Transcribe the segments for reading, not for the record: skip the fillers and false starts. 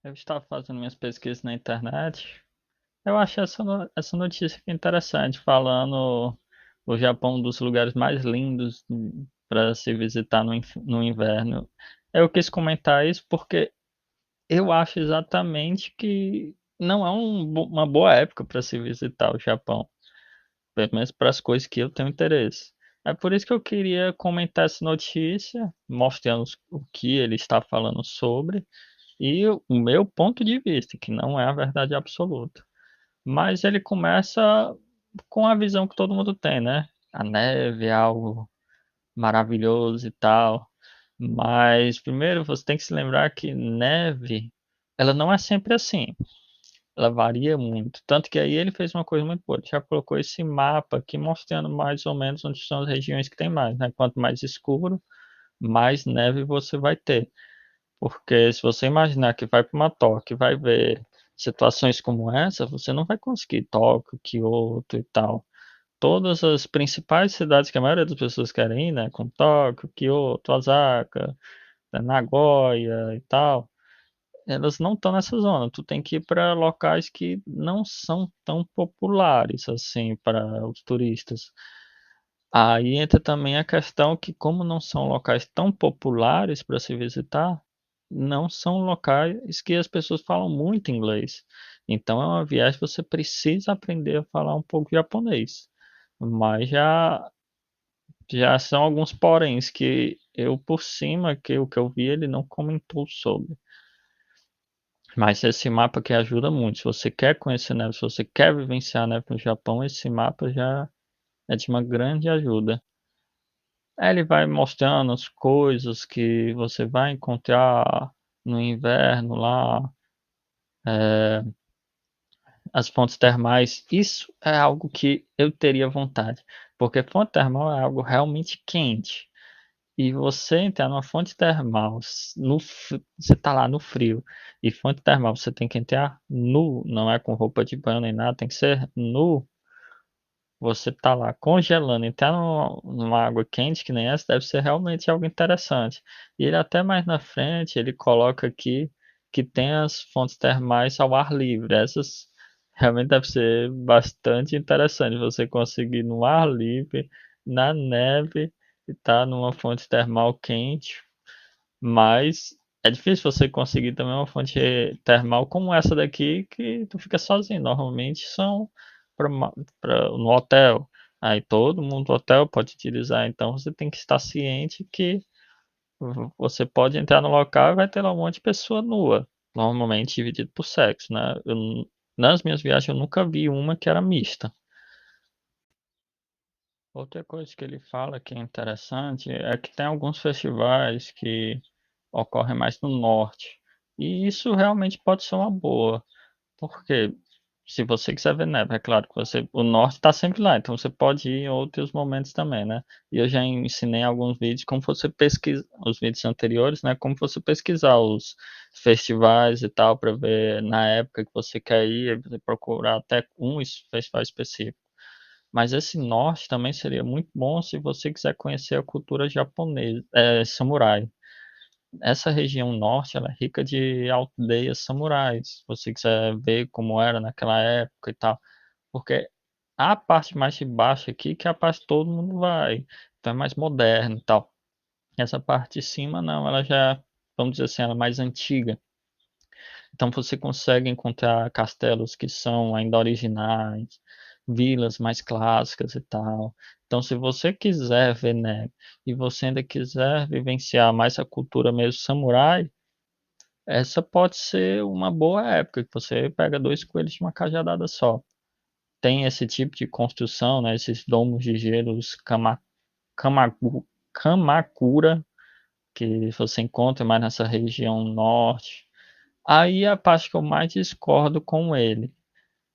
Eu estava fazendo minhas pesquisas na internet. Eu achei essa notícia aqui interessante, falando o Japão um dos lugares mais lindos para se visitar no inverno. Eu quis comentar isso porque eu acho exatamente que não é uma boa época para se visitar o Japão, pelo menos para as coisas que eu tenho interesse. É por isso que eu queria comentar essa notícia, mostrando o que ele está falando sobre. E o meu ponto de vista, que não é a verdade absoluta. Mas ele começa com a visão que todo mundo tem, né? A neve é algo maravilhoso e tal. Mas primeiro você tem que se lembrar que neve, ela não é sempre assim. Ela varia muito. Tanto que aí ele fez uma coisa muito boa. Ele já colocou esse mapa aqui mostrando mais ou menos onde são as regiões que tem mais, né? Quanto mais escuro, mais neve você vai ter. Porque se você imaginar que vai para uma toca e vai ver situações como essa, você não vai conseguir Tóquio, Kyoto e tal. Todas as principais cidades que a maioria das pessoas querem ir, né, como Tóquio, Kyoto, Osaka, Nagoya e tal, elas não estão nessa zona. Tu tem que ir para locais que não são tão populares assim para os turistas. Aí entra também a questão que, como não são locais tão populares para se visitar, não são locais que as pessoas falam muito inglês. Então é uma viagem que você precisa aprender a falar um pouco japonês. Mas já são alguns poréns que eu, por cima, que o que eu vi, ele não comentou sobre. Mas esse mapa que ajuda muito. Se você quer conhecer neve, se você quer vivenciar neve no Japão, esse mapa já é de uma grande ajuda. Aí ele vai mostrando as coisas que você vai encontrar no inverno lá, é, as fontes termais. Isso é algo que eu teria vontade, porque fonte termal é algo realmente quente. E você entrar numa fonte termal, você tá lá no frio, e fonte termal você tem que entrar nu, não é com roupa de banho nem nada, tem que ser nu. Você tá lá congelando, entrar numa água quente que nem essa deve ser realmente algo interessante. E ele até mais na frente, ele coloca aqui que tem as fontes termais ao ar livre. Essas realmente deve ser bastante interessante você conseguir no ar livre, na neve, e estar numa fonte termal quente. Mas é difícil você conseguir também uma fonte termal como essa daqui, que tu fica sozinho. Normalmente são pra, no hotel. Aí todo mundo do hotel pode utilizar. Então você tem que estar ciente que você pode entrar no local e vai ter lá um monte de pessoa nua. Normalmente dividido por sexo, né? Nas minhas viagens eu nunca vi uma que era mista. Outra coisa que ele fala que é interessante é que tem alguns festivais que ocorrem mais no norte. E isso realmente pode ser uma boa, porque se você quiser ver neve, é claro que o norte está sempre lá, então você pode ir em outros momentos também, né? E eu já ensinei alguns vídeos como você pesquisa, os vídeos anteriores, né? Como você pesquisar os festivais e tal para ver na época que você quer ir, e você procurar até um festival específico. Mas esse norte também seria muito bom se você quiser conhecer a cultura japonesa, samurai. Essa região norte, ela é rica de aldeias samurais. Se você quiser ver como era naquela época e tal. Porque a parte mais de baixo aqui, que é a parte que todo mundo vai. Então é mais moderno e tal. Essa parte de cima, não, ela já, vamos dizer assim, ela é mais antiga. Então você consegue encontrar castelos que são ainda originais, vilas mais clássicas e tal. Então, se você quiser ver neve e você ainda quiser vivenciar mais a cultura mesmo samurai, essa pode ser uma boa época, que você pega dois coelhos de uma cajadada só. Tem esse tipo de construção, né, esses domos de gelo, os Kamakura, que você encontra mais nessa região norte. Aí é a parte que eu mais discordo com ele,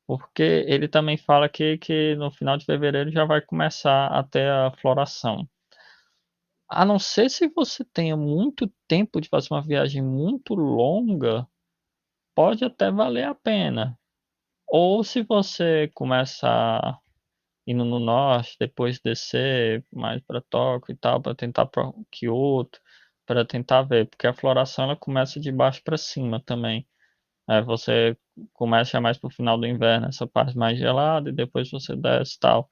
porque ele também fala que no final de fevereiro já vai começar a ter a floração. A não ser se você tenha muito tempo de fazer uma viagem muito longa, pode até valer a pena. Ou se você começar indo no norte, depois descer mais para Tóquio e tal, para tentar para Kyoto, para tentar ver, porque a floração ela começa de baixo para cima também. Você começa mais pro final do inverno, essa parte mais gelada, e depois você desce e tal.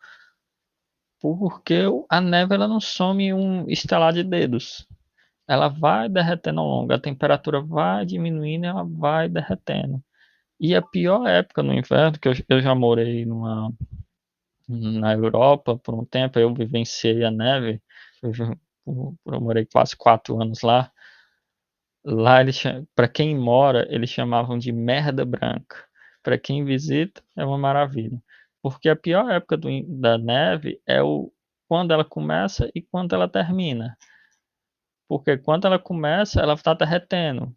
Porque a neve ela não some em um estalar de dedos. Ela vai derretendo ao longo, a temperatura vai diminuindo e ela vai derretendo. E a pior época no inverno, que eu já morei na Europa por um tempo, eu vivenciei a neve, eu morei quase 4 anos lá. Lá, para quem mora, eles chamavam de merda branca. Para quem visita, é uma maravilha. Porque a pior época da neve é quando ela começa e quando ela termina. Porque quando ela começa, ela está derretendo.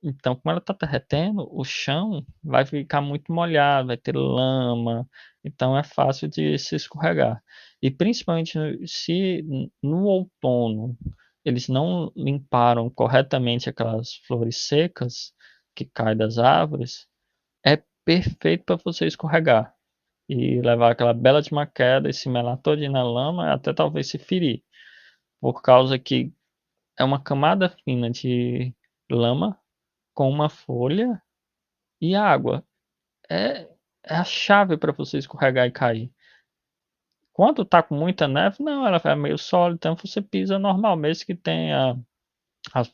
Então, como ela está derretendo, o chão vai ficar muito molhado, vai ter lama, então é fácil de se escorregar. E principalmente se no outono eles não limparam corretamente aquelas flores secas que caem das árvores, é perfeito para você escorregar e levar aquela bela de uma queda e se melar todinho na lama, até talvez se ferir, por causa que é uma camada fina de lama com uma folha e água. É, é a chave para você escorregar e cair. Quando tá com muita neve, não, ela é meio sólida, então você pisa normal, mesmo que tenha as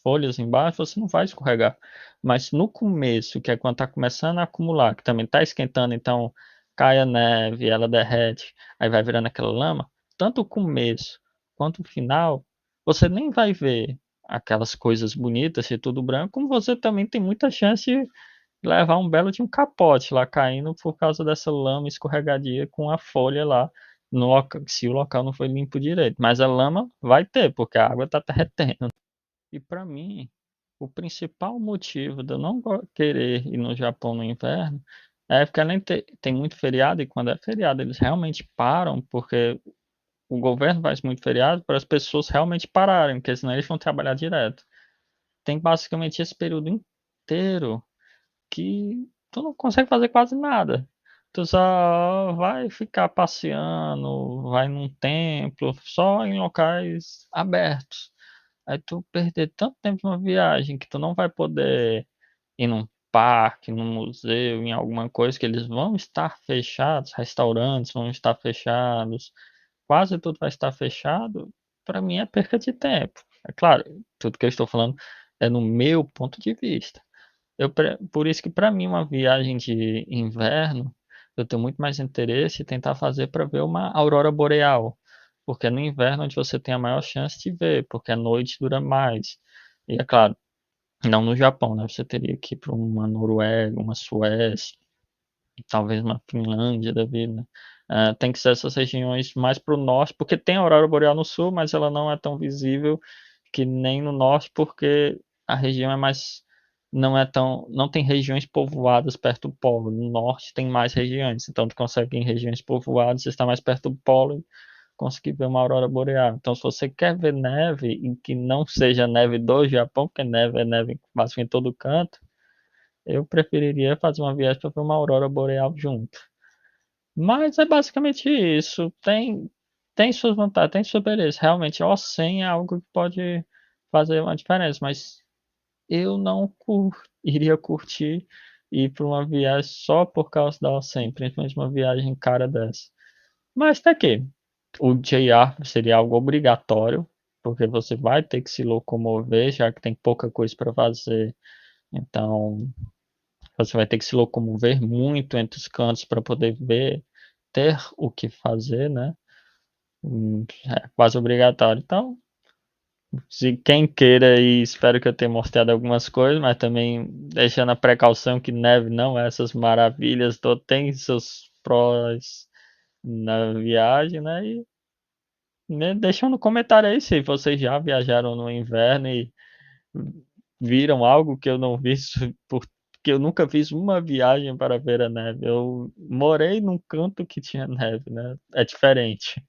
folhas embaixo, você não vai escorregar. Mas no começo, que é quando tá começando a acumular, que também tá esquentando, então cai a neve, ela derrete, aí vai virando aquela lama, tanto o começo quanto o final, você nem vai ver aquelas coisas bonitas e tudo branco, como você também tem muita chance de levar um belo de um capote lá caindo por causa dessa lama escorregadia com a folha lá no se o local não foi limpo direito. Mas a lama vai ter, porque a água está derretendo. E para mim, o principal motivo de eu não querer ir no Japão no inverno é porque além de tem muito feriado, e quando é feriado eles realmente param, porque o governo faz muito feriado para as pessoas realmente pararem, porque senão eles vão trabalhar direto. Tem basicamente esse período inteiro que tu não consegue fazer quase nada. Tu só vai ficar passeando, vai num templo, só em locais abertos. Aí tu perder tanto tempo numa viagem que tu não vai poder ir num parque, num museu, em alguma coisa que eles vão estar fechados, restaurantes vão estar fechados, quase tudo vai estar fechado. Para mim é perca de tempo. É claro, tudo que eu estou falando é no meu ponto de vista. Por isso que para mim uma viagem de inverno, eu tenho muito mais interesse em tentar fazer para ver uma aurora boreal, porque é no inverno onde você tem a maior chance de ver, porque a noite dura mais. E é claro, não no Japão, né? Você teria que ir para uma Noruega, uma Suécia, talvez uma Finlândia da vida. Tem que ser essas regiões mais para o norte, porque tem a aurora boreal no sul, mas ela não é tão visível que nem no norte, porque a região é mais, não tem regiões povoadas perto do polo. No norte tem mais regiões, então tu consegue ir em regiões povoadas, você está mais perto do polo e conseguir ver uma aurora boreal. Então, se você quer ver neve e que não seja neve do Japão, porque neve é neve basicamente em todo canto, eu preferiria fazer uma viagem para ver uma aurora boreal junto. Mas é basicamente isso. Tem suas vantagens, tem suas belezas. Realmente, o 100 é algo que pode fazer uma diferença, mas eu não iria curtir ir para uma viagem só por causa da O100, principalmente uma viagem cara dessa. Mas tá aqui. O JR seria algo obrigatório, porque você vai ter que se locomover, já que tem pouca coisa para fazer. Então, você vai ter que se locomover muito entre os cantos para poder ver, ter o que fazer, né? É quase obrigatório. Então, se quem queira e espero que eu tenha mostrado algumas coisas, mas também deixando a precaução que neve não é essas maravilhas, tem seus prós na viagem, né? E deixa no comentário aí se vocês já viajaram no inverno e viram algo que eu não vi, porque eu nunca fiz uma viagem para ver a neve. Eu morei num canto que tinha neve, né? É diferente.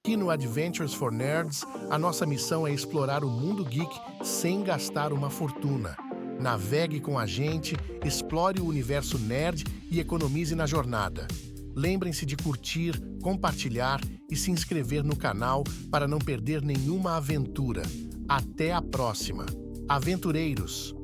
Aqui no Adventures for Nerds, a nossa missão é explorar o mundo geek sem gastar uma fortuna. Navegue com a gente, explore o universo nerd e economize na jornada. Lembrem-se de curtir, compartilhar e se inscrever no canal para não perder nenhuma aventura. Até a próxima! Aventureiros!